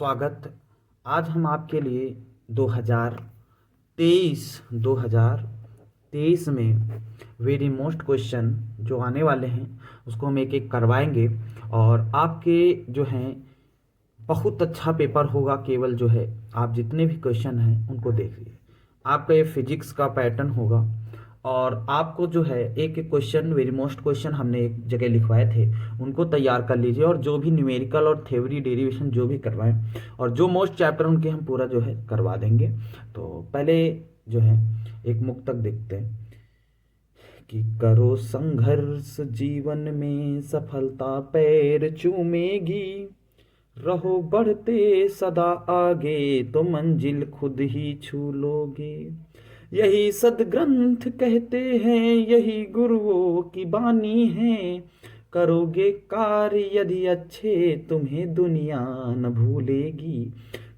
स्वागत। आज हम आपके लिए 2023 में वेरी मोस्ट क्वेश्चन जो आने वाले हैं उसको हम एक एक करवाएंगे और आपके जो हैं बहुत अच्छा पेपर होगा। केवल जो है आप जितने भी क्वेश्चन हैं उनको देखिए। आपका ये फिजिक्स का पैटर्न होगा और आपको जो है एक एक क्वेश्चन वेरी मोस्ट क्वेश्चन हमने एक जगह लिखवाए थे उनको तैयार कर लीजिए और जो भी न्यूमेरिकल और थ्योरी डेरिवेशन जो भी करवाएं और जो मोस्ट चैप्टर उनके हम पूरा जो है करवा देंगे। तो पहले जो है एक मुक्तक देखते हैं कि करो संघर्ष जीवन में सफलता पैर चूमेगी, रहो बढ़ते सदा आगे तो मंजिल खुद ही छू लोगे। यही सदग्रंथ कहते हैं, यही गुरुओं की बानी है। करोगे कार्य यदि अच्छे तुम्हें दुनिया न भूलेगी।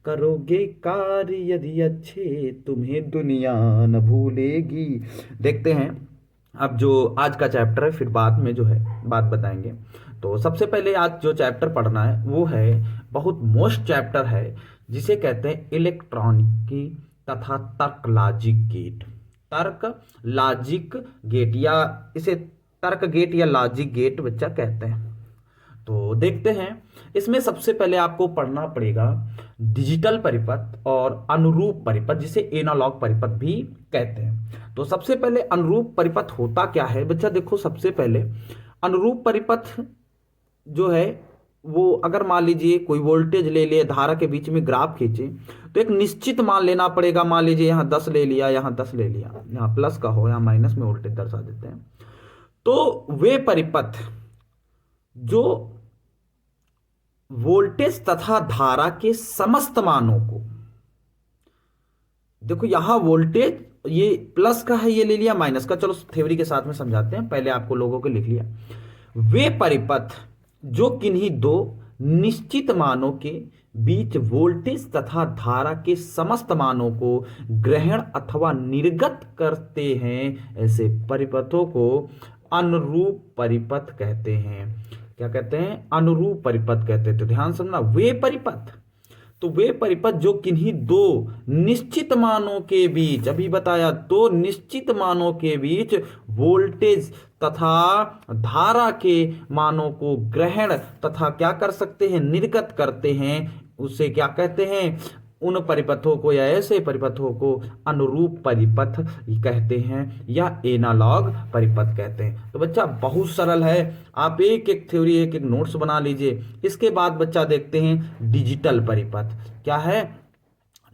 करोगे कार्य यदि अच्छे तुम्हें दुनिया न भूलेगी। देखते हैं अब जो आज का चैप्टर है, फिर बाद में जो है बात बताएंगे। तो सबसे पहले आज जो चैप्टर पढ़ना है वो है बहुत मोस्ट चैप्टर है जिसे कहते हैं इलेक्ट्रॉनिकी तथा तर्क लॉजिक गेट। तर्क लॉजिक गेट या इसे तर्क गेट या लॉजिक गेट बच्चा कहते हैं। तो देखते हैं इसमें सबसे पहले आपको पढ़ना पड़ेगा डिजिटल परिपथ और अनुरूप परिपथ जिसे एनालॉग परिपथ भी कहते हैं। तो सबसे पहले अनुरूप परिपथ होता क्या है बच्चा, देखो सबसे पहले अनुरूप परिपथ जो है वो अगर मान लीजिए कोई वोल्टेज ले लिए, धारा के बीच में ग्राफ खींचे तो एक निश्चित मान लेना पड़ेगा। मान लीजिए यहाँ 10 ले लिया, यहाँ 10 ले लिया, यहाँ प्लस का हो, यहाँ माइनस में वोल्टेज दर्शा देते हैं। तो वे परिपथ जो वोल्टेज तथा धारा के समस्त मानों को, देखो यहां वोल्टेज ये प्लस का है, ये ले लिया माइनस का, चलो थ्योरी के साथ में समझाते हैं, पहले आपको लोगों को लिख लिया। वे परिपथ जो किन्हीं दो निश्चित मानों के बीच वोल्टेज तथा धारा के समस्त मानों को ग्रहण अथवा निर्गत करते हैं, ऐसे परिपथों को अनुरूप परिपथ कहते हैं। क्या कहते हैं? अनुरूप परिपथ कहते हैं। तो ध्यान समझना, वे परिपथ, तो वे परिपथ जो किन्हीं दो निश्चित मानों के बीच, अभी बताया दो निश्चित मानों के बीच वोल्टेज तथा धारा के मानों को ग्रहण तथा क्या कर सकते हैं, निर्गत करते हैं, उसे क्या कहते हैं? उन परिपथों को या ऐसे परिपथों को अनुरूप परिपथ कहते हैं या एनालॉग परिपथ कहते हैं। तो बच्चा बहुत सरल है, आप एक एक थ्योरी एक एक नोट्स बना लीजिए। इसके बाद बच्चा देखते हैं डिजिटल परिपथ। क्या है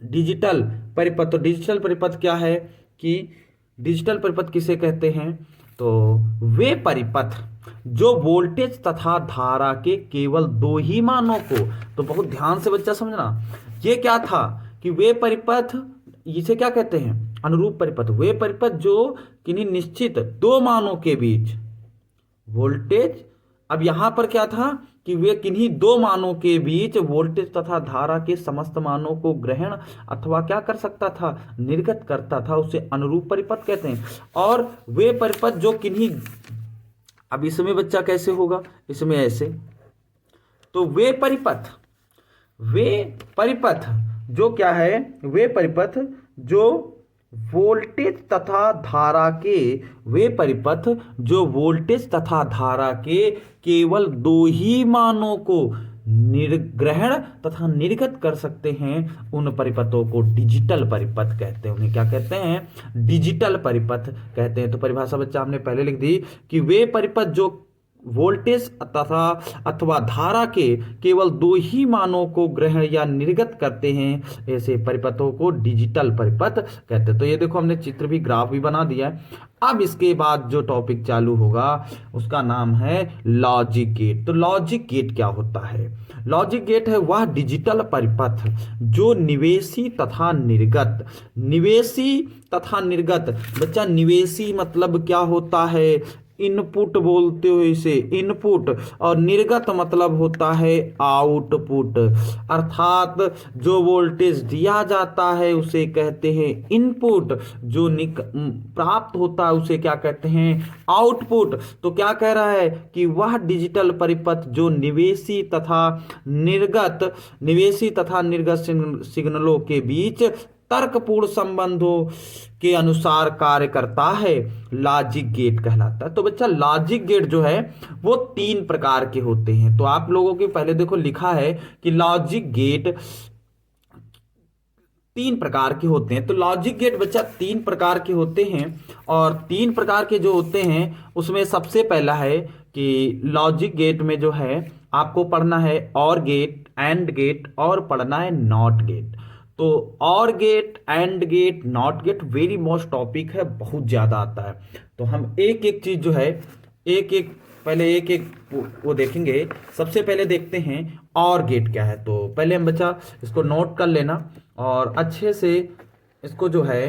डिजिटल परिपथ? तो डिजिटल परिपथ क्या है कि डिजिटल परिपथ किसे कहते हैं? तो वे परिपथ जो वोल्टेज तथा धारा के केवल दो ही मानों को, तो बहुत ध्यान से बच्चा समझना, ये क्या था कि वे परिपथ इसे क्या कहते हैं? अनुरूप परिपथ। वे परिपथ जो किन्हीं निश्चित दो मानों के बीच वोल्टेज, अब यहां पर क्या था कि वे किन्हीं दो मानों के बीच वोल्टेज तथा धारा के समस्त मानों को ग्रहण अथवा क्या कर सकता था, निर्गत करता था, उसे अनुरूप परिपथ कहते हैं। और वे परिपथ जो किन्हीं, अब इसमें बच्चा कैसे होगा, इसमें ऐसे, तो वे परिपथ जो क्या है, वे परिपथ जो वोल्टेज तथा धारा के, वे परिपथ जो वोल्टेज तथा धारा के केवल दो ही मानों को निर्ग्रहण तथा निर्गत कर सकते हैं, उन परिपथों को डिजिटल परिपथ कहते हैं। उन्हें क्या कहते हैं? डिजिटल परिपथ कहते हैं। तो परिभाषा बच्चा हमने पहले लिख दी कि वे परिपथ जो वोल्टेज तथा अथवा धारा के केवल दो ही मानों को ग्रहण या निर्गत करते हैं, ऐसे परिपथों को डिजिटल परिपथ कहते हैं। तो ये देखो हमने चित्र भी, ग्राफ भी बना दिया है। अब इसके बाद जो टॉपिक चालू होगा उसका नाम है लॉजिक गेट। तो लॉजिक गेट क्या होता है? लॉजिक गेट है वह डिजिटल परिपथ जो निवेशी तथा निर्गत, निवेशी तथा निर्गत, बच्चा निवेशी मतलब क्या होता है? इनपुट बोलते हो इसे, इनपुट। और निर्गत मतलब होता है आउटपुट, अर्थात जो वोल्टेज दिया जाता है उसे कहते हैं इनपुट, जो प्राप्त होता है उसे क्या कहते हैं, आउटपुट। तो क्या कह रहा है कि वह डिजिटल परिपथ जो निवेशी तथा निर्गत सिग्नलों के बीच तर्कपूर्ण संबंधों के अनुसार कार्य करता है, लॉजिक गेट कहलाता है। तो बच्चा लॉजिक गेट जो है वो 3 प्रकार के होते हैं। तो आप लोगों के पहले देखो लिखा है कि लॉजिक गेट 3 प्रकार के होते हैं। तो लॉजिक गेट बच्चा 3 प्रकार के होते हैं, और 3 प्रकार के जो होते हैं उसमें सबसे पहला है कि लॉजिक गेट में जो है आपको पढ़ना है और गेट, एंड गेट, और पढ़ना है नॉट गेट। तो or gate, and gate, not gate very most topic है, बहुत ज़्यादा आता है। तो हम एक एक चीज़ जो है पहले एक एक वो देखेंगे। सबसे पहले देखते हैं और गेट क्या है। तो पहले हम बच्चा इसको नोट कर लेना और अच्छे से इसको जो है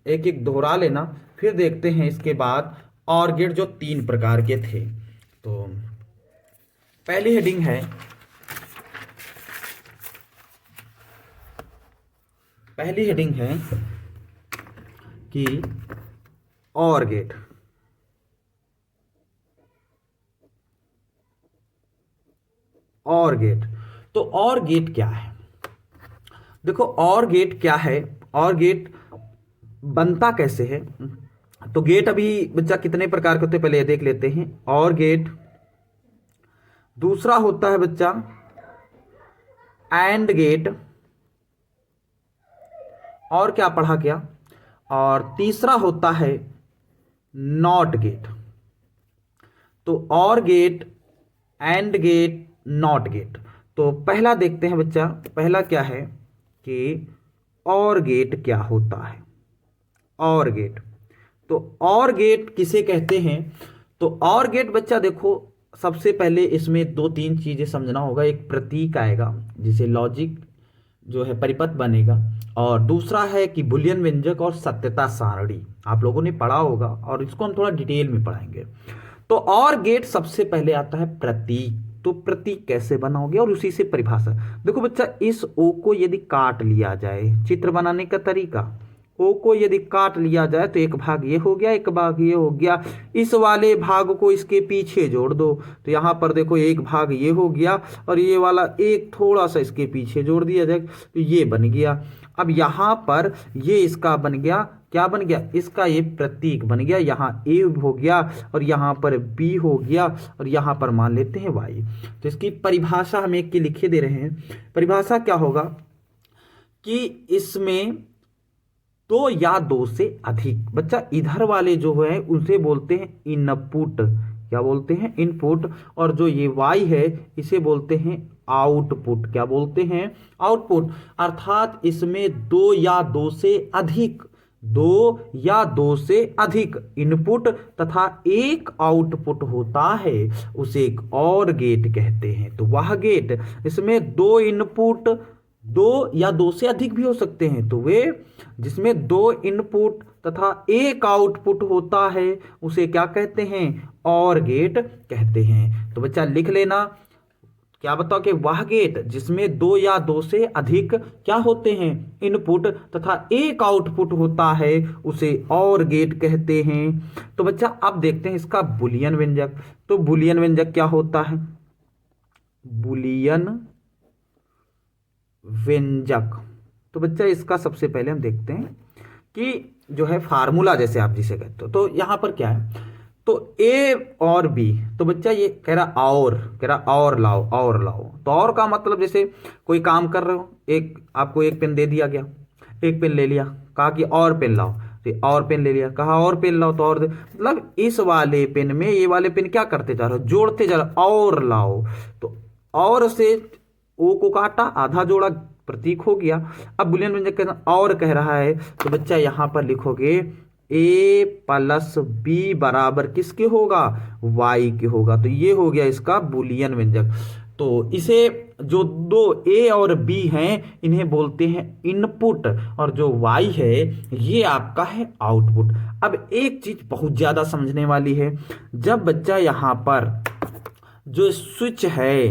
एक एक दोहरा लेना, फिर देखते हैं इसके बाद और गेट जो 3 प्रकार के थे। तो पहली हेडिंग है, कि और गेट। और गेट, तो और गेट क्या है? देखो और गेट क्या है, और गेट बनता कैसे है। तो गेट अभी बच्चा कितने प्रकार के होते हैं पहले ये देख लेते हैं। और गेट, दूसरा होता है बच्चा एंड गेट, और क्या पढ़ा गया, और तीसरा होता है नॉट गेट। तो or gate, and gate, not gate. तो पहला देखते हैं बच्चा, पहला क्या है कि और गेट क्या होता है। और गेट, तो और गेट किसे कहते हैं? तो और गेट बच्चा देखो सबसे पहले इसमें 2-3 चीजें समझना होगा। एक प्रतीक आएगा जिसे लॉजिक जो है परिपथ बनेगा, और दूसरा है कि बुलियन व्यंजक और सत्यता सारणी आप लोगों ने पढ़ा होगा, और इसको हम थोड़ा डिटेल में पढ़ाएंगे। तो और गेट सबसे पहले आता है प्रतीक। तो प्रतीक कैसे बनाओगे और उसी से परिभाषा। देखो बच्चा इस ओ को यदि काट लिया जाए, चित्र बनाने का तरीका, ओ को यदि काट लिया जाए तो एक भाग ये हो गया, एक भाग ये हो गया। इस वाले भाग को इसके पीछे जोड़ दो, तो यहाँ पर देखो एक भाग ये हो गया और ये वाला एक थोड़ा सा इसके पीछे जोड़ दिया जाए तो ये बन गया। अब यहाँ पर ये इसका बन गया, क्या बन गया, इसका ये प्रतीक बन गया। यहाँ ए हो गया और यहाँ पर बी हो गया और यहाँ पर मान लेते हैं वाई। तो इसकी परिभाषा हम एक की लिखे दे रहे हैं। परिभाषा क्या होगा कि इसमें 2 या 2 से अधिक, बच्चा इधर वाले जो है उसे बोलते हैं इनपुट। क्या बोलते हैं? इनपुट। और जो ये वाई है इसे बोलते हैं आउटपुट। क्या बोलते हैं? आउटपुट। अर्थात इसमें 2 या 2 से अधिक, 2 या 2 से अधिक इनपुट तथा एक आउटपुट होता है, उसे एक और गेट कहते हैं। तो वह गेट, इसमें 2 इनपुट, 2 या 2 से अधिक भी हो सकते हैं, तो वे जिसमें 2 इनपुट तथा एक आउटपुट होता है उसे क्या कहते हैं? और गेट कहते हैं। तो बच्चा लिख लेना, क्या बताओ कि वह गेट जिसमें 2 या 2 से अधिक क्या होते हैं? इनपुट तथा एक आउटपुट होता है उसे और गेट कहते हैं। तो बच्चा अब देखते हैं इसका बुलियन व्यंजक। तो बुलियन व्यंजक क्या होता है? बुलियन व्यंजक, तो बच्चा इसका सबसे पहले हम देखते हैं कि जो है फार्मूला, जैसे आप जिसे कहते हो। तो यहां पर क्या है, तो ए और बी, तो बच्चा ये कह रहा और लाओ, और लाओ। तो और का मतलब जैसे कोई काम कर रहे हो, आपको एक पेन दे दिया गया, एक पेन ले लिया, कहा कि और पेन लाओ, तो और पेन ले लिया, कहा और पेन लाओ, तो और मतलब इस वाले पेन में ये वाले पेन क्या करते जा रहे हो? जोड़ते जा रहे हो, और लाओ। तो और से ओ को काटा, आधा जोड़ा, प्रतीक हो गया। अब बुलियन व्यंजक और कह रहा है, तो बच्चा यहां पर लिखोगे ए प्लस बी बराबर किसके होगा? वाई के होगा। तो ये हो गया इसका बुलियन व्यंजक। तो इसे जो दो ए और बी हैं इन्हें बोलते हैं इनपुट, और जो वाई है ये आपका है आउटपुट। अब एक चीज बहुत ज्यादा समझने वाली है, जब बच्चा यहाँ पर जो स्विच है,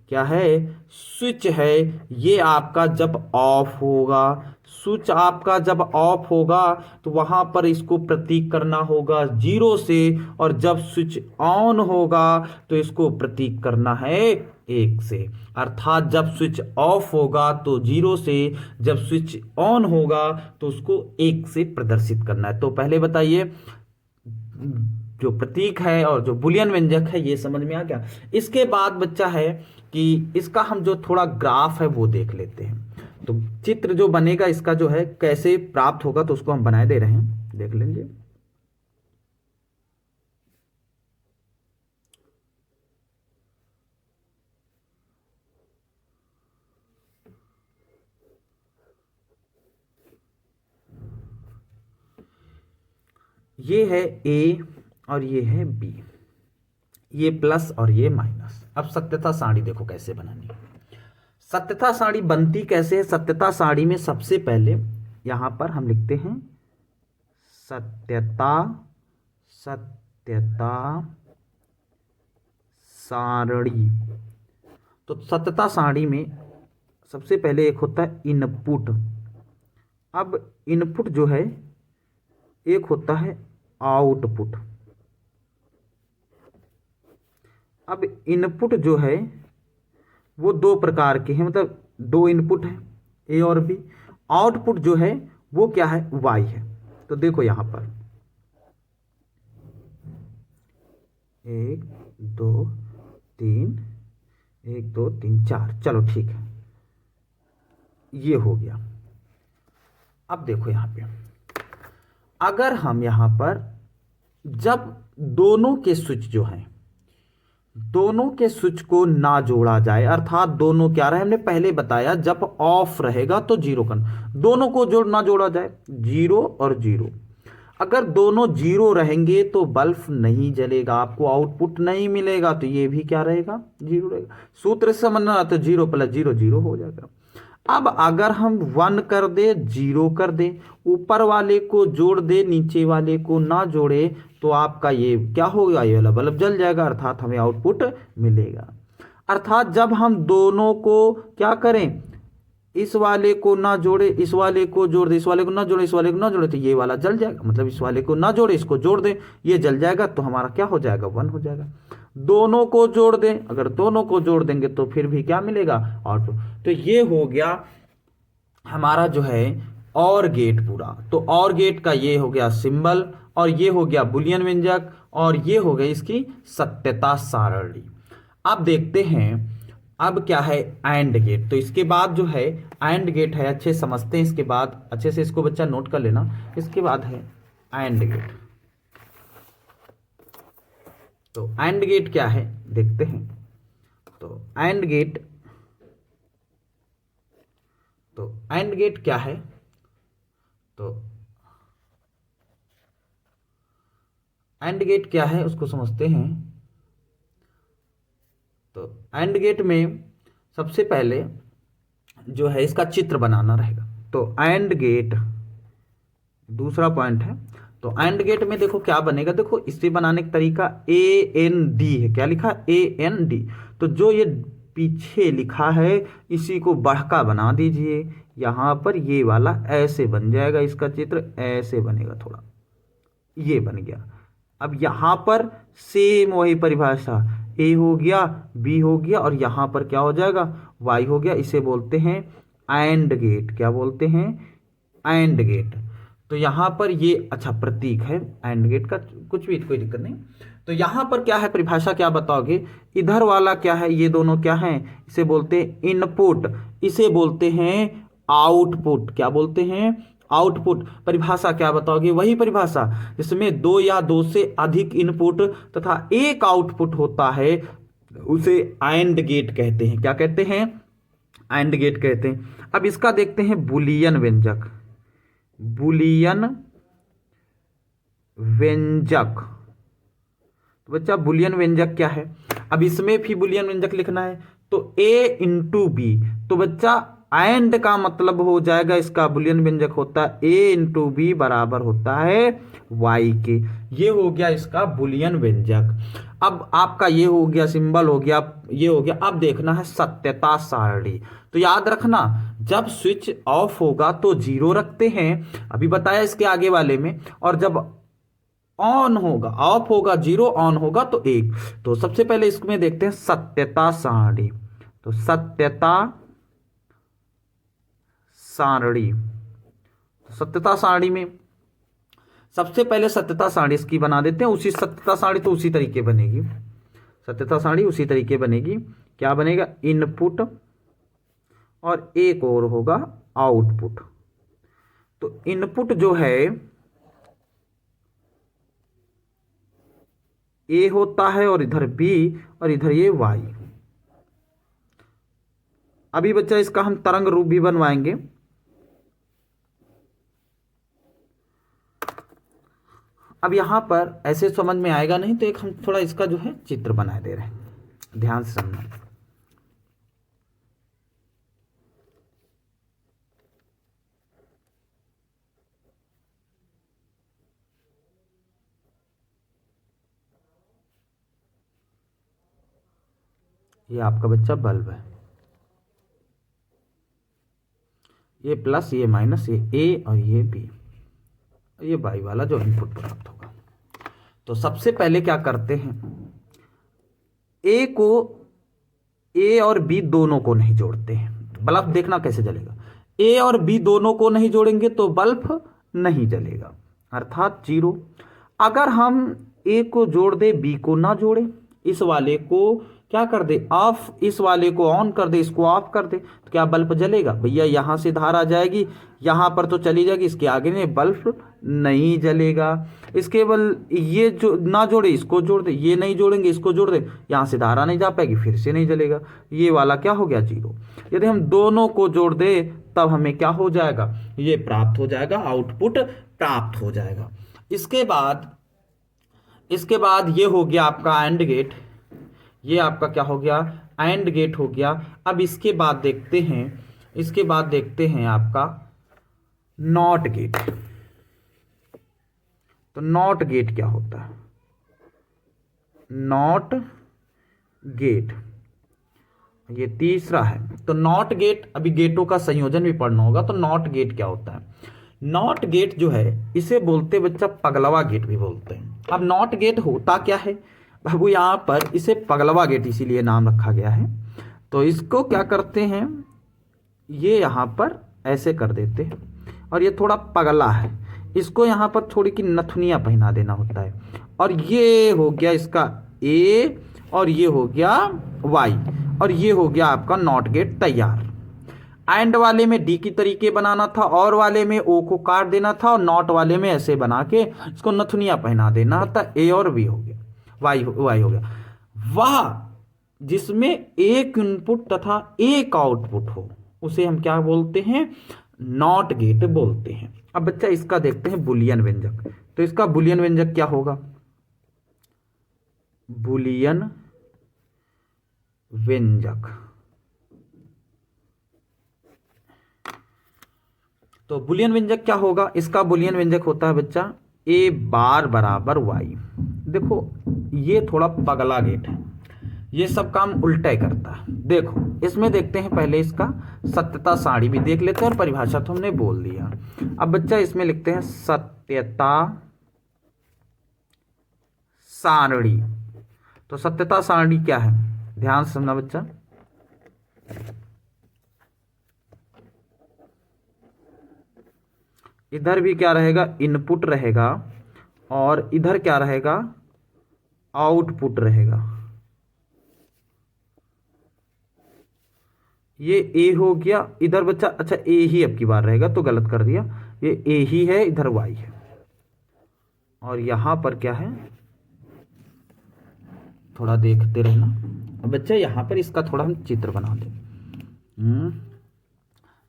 क्या है, स्विच है, ये आपका जब ऑफ होगा, स्विच आपका जब ऑफ होगा तो वहां पर इसको प्रतीक करना होगा 0 से, और जब स्विच ऑन होगा तो इसको प्रतीक करना है 1 से। अर्थात जब स्विच ऑफ होगा तो 0 से, जब स्विच ऑन होगा तो उसको 1 से प्रदर्शित करना है। तो पहले बताइए, जो प्रतीक है और जो बुलियन व्यंजक है ये समझ में आ गया। इसके बाद बच्चा है कि इसका हम जो थोड़ा ग्राफ है वो देख लेते हैं। तो चित्र जो बनेगा इसका जो है कैसे प्राप्त होगा तो उसको हम बनाए दे रहे हैं, देख लेंगे। ये है ए और ये है बी, ये प्लस और ये माइनस। अब सत्यता सारणी देखो कैसे बनानी है। सत्यता सारणी बनती कैसे है? सत्यता सारणी में सबसे पहले यहां पर हम लिखते हैं सत्यता, सत्यता सारणी। तो सत्यता सारणी में सबसे पहले एक होता है इनपुट। अब इनपुट जो है एक होता है आउटपुट। अब इनपुट जो है वो दो प्रकार के हैं, मतलब दो इनपुट है ए और बी। आउटपुट जो है वो क्या है, वाई है। तो देखो यहां पर 1 2 3, 1 2 3 4, चलो ठीक है, ये हो गया। अब देखो यहां पे अगर हम यहां पर जब दोनों के स्विच जो हैं, दोनों के स्विच को ना जोड़ा जाए, अर्थात दोनों क्या रहे, हमने पहले बताया जब ऑफ रहेगा तो 0 करना, दोनों को ना जोड़ा जाए 0 और 0। अगर दोनों 0 रहेंगे तो बल्ब नहीं जलेगा, आपको आउटपुट नहीं मिलेगा, तो ये भी क्या रहेगा, 0 रहेगा। सूत्र से समझना तो 0 + 0 0 हो जाएगा। अब अगर हम 1 कर दे, 0 कर दे, ऊपर वाले को जोड़ दे, नीचे वाले को ना जोड़े, तो आपका ये क्या होगा, ये वाला बल्ब जल जाएगा, अर्थात हमें आउटपुट मिलेगा। अर्थात जब हम दोनों को क्या करें, इस वाले को ना जोड़े, इस वाले को जोड़ दे, इस वाले को ना जोड़े, इस वाले को ना जोड़े, तो ये वाला जल जाएगा। मतलब इस वाले को ना जोड़े, इसको जोड़ दे, ये जल जाएगा, तो हमारा क्या हो जाएगा, 1 हो जाएगा। दोनों को जोड़ दें, अगर दोनों को जोड़ देंगे तो फिर भी क्या मिलेगा, आउटपुट। तो ये हो गया हमारा जो है और गेट पूरा। तो और गेट का ये हो गया सिंबल, और ये हो गया बुलियन व्यंजक, और ये हो गई इसकी सत्यता सारणी। अब देखते हैं अब क्या है एंड गेट। तो इसके बाद जो है एंड गेट है, अच्छे समझते हैं, इसके बाद अच्छे से इसको बच्चा नोट कर लेना। इसके बाद है एंड गेट। तो एंड गेट क्या है देखते हैं। तो एंड गेट, तो एंड गेट क्या है, तो एंड गेट क्या है उसको समझते हैं। तो एंड गेट में सबसे पहले जो है इसका चित्र बनाना रहेगा। तो एंड गेट दूसरा पॉइंट है। तो एंड गेट में देखो क्या बनेगा, देखो इसे बनाने का तरीका AND है, क्या लिखा, AND। तो जो ये पीछे लिखा है इसी को बढ़का बना दीजिए, यहां पर ये वाला ऐसे बन जाएगा, इसका चित्र ऐसे बनेगा, थोड़ा ये बन गया। अब यहां पर सेम वही परिभाषा, ए हो गया, बी हो गया, और यहां पर क्या हो जाएगा, वाई हो गया। इसे बोलते हैं एंड गेट। क्या बोलते हैं, एंड गेट। तो यहां पर ये अच्छा प्रतीक है एंड गेट का, कुछ भी कोई दिक्कत नहीं। तो यहां पर क्या है, परिभाषा क्या बताओगे, इधर वाला क्या है, ये दोनों क्या है, इसे बोलते हैं इनपुट, इसे बोलते हैं आउटपुट। क्या बोलते हैं, आउटपुट। परिभाषा क्या बताओगे, वही परिभाषा जिसमें 2 या 2 से अधिक इनपुट तथा एक आउटपुट होता है उसे एंड गेट कहते हैं। क्या कहते हैं, एंड गेट कहते हैं। अब इसका देखते हैं बुलियन व्यंजक। बुलियन व्यंजक, तो बच्चा बुलियन व्यंजक क्या है, अब इसमें भी बुलियन व्यंजक लिखना है। तो ए इंटू बी। तो बच्चा एंड का मतलब हो जाएगा, इसका बुलियन व्यंजक होता है ए इंटू बी बराबर होता है वाई के। ये हो गया इसका बुलियन व्यंजक। अब आपका ये हो गया सिंबल हो गया, ये हो गया। अब देखना है सत्यता सारणी। तो याद रखना, जब स्विच ऑफ होगा तो 0 रखते हैं, अभी बताया इसके आगे वाले में। और जब ऑन होगा, ऑफ होगा 0, ऑन होगा तो 1। तो सबसे पहले इसमें देखते हैं सत्यता सारणी। तो सत्यता सारणी, सत्यता सारणी में सबसे पहले सत्यता सारणी इसकी बना देते हैं। उसी सत्यता सारणी तो उसी तरीके बनेगी, सत्यता सारणी उसी तरीके बनेगी। क्या बनेगा, इनपुट और एक और होगा आउटपुट। तो इनपुट जो है ए होता है और इधर बी और इधर ये वाई। अभी बच्चा इसका हम तरंग रूप भी बनवाएंगे। अब यहां पर ऐसे समझ में आएगा नहीं, तो एक हम थोड़ा इसका जो है चित्र बना दे रहे हैं, ध्यान से समझना। ये आपका बच्चा बल्ब है, ये प्लस ये माइनस, ये ए और ये बी, ये बाई वाला जो इनपुट प्राप्त होगा। तो सबसे पहले क्या करते हैं, ए को, ए और बी दोनों को नहीं जोड़ते हैं। बल्ब देखना कैसे जलेगा, ए और बी दोनों को नहीं जोड़ेंगे तो बल्ब नहीं जलेगा, अर्थात 0। अगर हम ए को जोड़ दे, बी को ना जोड़े, इस वाले को क्या कर दे ऑफ, इस वाले को ऑन कर दे, इसको ऑफ कर दे, तो क्या बल्ब जलेगा? भैया यहां से धार आ जाएगी, यहां पर तो चली जाएगी, इसके आगे में बल्ब नहीं जलेगा। इसके बल ये जो ना जोड़े इसको जोड़ दे, ये नहीं जोड़ेंगे इसको जोड़ दे, यहां से धारा नहीं जा पाएगी, फिर से नहीं जलेगा। ये वाला क्या हो गया 0। यदि हम दोनों को जोड़ दे तब हमें क्या हो जाएगा, ये प्राप्त हो जाएगा, आउटपुट प्राप्त हो जाएगा। इसके बाद ये हो गया आपका एंड गेट, ये आपका क्या हो गया, एंड गेट हो गया। अब इसके बाद देखते हैं आपका नॉट गेट। तो नॉट गेट क्या होता है, नॉट गेट ये तीसरा है। तो नॉट गेट, अभी गेटों का संयोजन भी पढ़ना होगा। तो नॉट गेट क्या होता है, नॉट गेट जो है इसे बोलते बच्चा पगलवा गेट भी बोलते हैं। अब नॉट गेट होता क्या है बाबू, यहाँ पर इसे पगलवा गेट इसीलिए नाम रखा गया है। तो इसको क्या करते हैं, ये यहाँ पर ऐसे कर देते हैं, और ये थोड़ा पगला है, इसको यहाँ पर थोड़ी की नथुनिया पहना देना होता है। और ये हो गया इसका ए, और ये हो गया वाई, और ये हो गया आपका नॉट गेट तैयार। एंड वाले में डी की तरीके बनाना था, और वाले में ओ को काट देना था, और नॉट वाले में ऐसे बना के इसको नथुनिया पहना देना था। ए और बी हो गया, वाई हो गया। वह जिसमें एक इनपुट तथा एक आउटपुट हो उसे हम क्या बोलते हैं, नॉट गेट बोलते हैं। अब बच्चा इसका देखते हैं बुलियन व्यंजक। तो इसका बुलियन व्यंजक क्या होगा, बुलियन व्यंजक। तो बुलियन व्यंजक क्या होगा, इसका बुलियन व्यंजक होता है बच्चा ए बार बराबर वाई। देखो ये थोड़ा पगला गेट है, ये सब काम उल्टा ही करता है। देखो इसमें देखते हैं पहले इसका सत्यता सारणी भी देख लेते हैं, और परिभाषा तो हमने बोल दिया। अब बच्चा इसमें लिखते हैं सत्यता सारणी। तो सत्यता सारणी क्या है, ध्यान से सुनना बच्चा। इधर भी क्या रहेगा, इनपुट रहेगा, और इधर क्या रहेगा, आउटपुट रहेगा। ये ए हो गया इधर बच्चा, अच्छा ए ही अब की बार रहेगा, तो गलत कर दिया, ये ए ही है, इधर वाई है, और यहां पर क्या है, थोड़ा देखते रहना। अब बच्चा यहां पर इसका थोड़ा हम चित्र बना दें।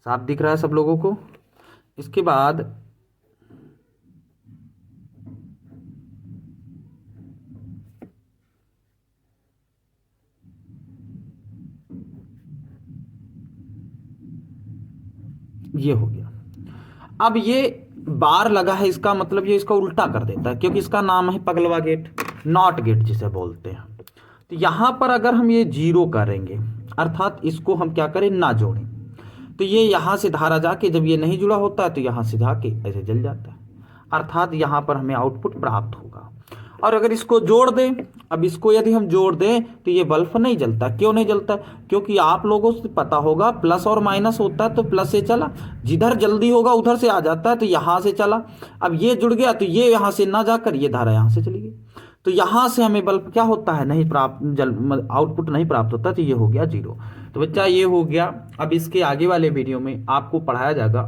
साफ दिख रहा है सब लोगों को। इसके बाद ये हो गया। अब ये बार लगा है, इसका मतलब ये इसका उल्टा कर देता है, क्योंकि इसका नाम है पगलवा गेट, नॉट गेट जिसे बोलते हैं। तो यहाँ पर अगर हम ये 0 करेंगे, अर्थात इसको हम क्या करें, ना जोड़ें, तो ये यहाँ से धारा जाके जब ये नहीं जुड़ा होता है तो यहाँ से जाके ऐसे जल जाता है, अर्थात यहाँ पर हमें आउटपुट प्राप्त होगा। और अगर इसको जोड़ दें, अब इसको यदि हम जोड़ दें तो ये बल्ब नहीं जलता। क्यों नहीं जलता? क्योंकि आप लोगों से पता होगा प्लस और माइनस होता है तो प्लस से चला, जिधर जल्दी होगा उधर से आ जाता है तो यहाँ से चला। अब ये जुड़ गया तो ये यहाँ से ना जाकर ये धारा यहाँ से चली गई, तो यहाँ से हमें बल्ब क्या होता है, नहीं प्राप्त, आउटपुट नहीं प्राप्त होता, तो ये हो गया 0। तो बच्चा ये हो गया। अब इसके आगे वाले वीडियो में आपको पढ़ाया जाएगा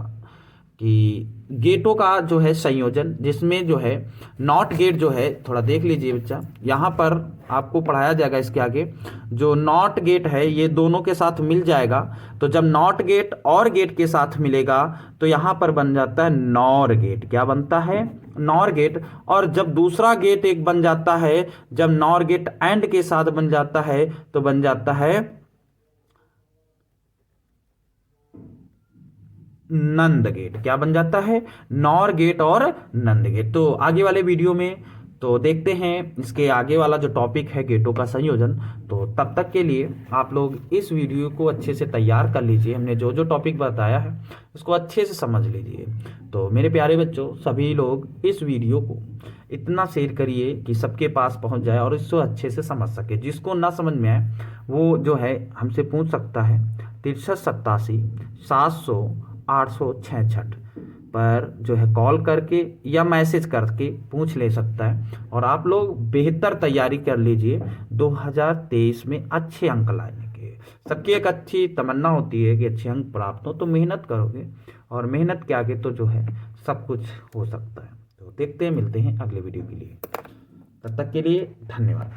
कि गेटों का जो है संयोजन, जिसमें जो है नॉट गेट जो है, थोड़ा देख लीजिए बच्चा, यहाँ पर आपको पढ़ाया जाएगा इसके आगे। जो नॉट गेट है ये दोनों के साथ मिल जाएगा, तो जब नॉट गेट और गेट के साथ मिलेगा तो यहाँ पर बन जाता है नॉर गेट। क्या बनता है? Nor gate. और जब दूसरा गेट एक बन जाता है, जब नॉर गेट एंड के साथ बन जाता है तो बन जाता है नंद गेट। क्या बन जाता है? नॉर गेट और नंद गेट। तो आगे वाले वीडियो में तो देखते हैं इसके आगे वाला जो टॉपिक है गेटों का संयोजन। तो तब तक के लिए आप लोग इस वीडियो को अच्छे से तैयार कर लीजिए, हमने जो जो टॉपिक बताया है उसको अच्छे से समझ लीजिए। तो मेरे प्यारे बच्चों, सभी लोग इस वीडियो को इतना शेयर करिए कि सबके पास पहुंच जाए और इसको अच्छे से समझ सके। जिसको ना समझ में आए वो जो है हमसे पूछ सकता है 6387 700 866 पर जो है कॉल करके या मैसेज करके पूछ ले सकता है। और आप लोग बेहतर तैयारी कर लीजिए 2023 में अच्छे अंक लाने के। सबकी एक अच्छी तमन्ना होती है कि अच्छे अंक प्राप्त हो, तो मेहनत करोगे और मेहनत के आगे तो जो है सब कुछ हो सकता है। तो देखते हैं, मिलते हैं अगले वीडियो के लिए। तब तक के लिए धन्यवाद।